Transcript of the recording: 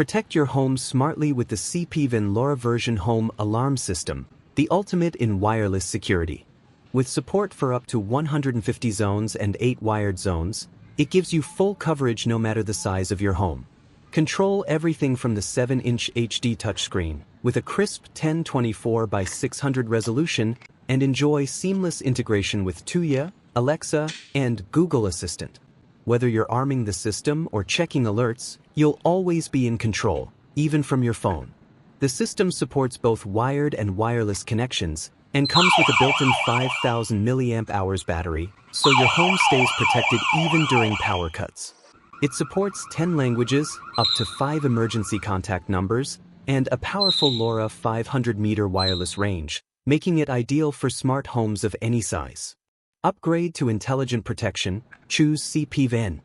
Protect your home smartly with the CPVAN LoRa version home alarm system, the ultimate in wireless security. With support for up to 150 zones and 8 wired zones, it gives you full coverage no matter the size of your home. Control everything from the 7-inch HD touchscreen with a crisp 1024 by 600 resolution and enjoy seamless integration with Tuya, Alexa, and Google Assistant. Whether you're arming the system or checking alerts, you'll always be in control, even from your phone. The system supports both wired and wireless connections and comes with a built-in 5,000 mAh battery, so your home stays protected even during power cuts. It supports 10 languages, up to 5 emergency contact numbers, and a powerful LoRa 500-meter wireless range, making it ideal for smart homes of any size. Upgrade to intelligent protection, choose CPVAN.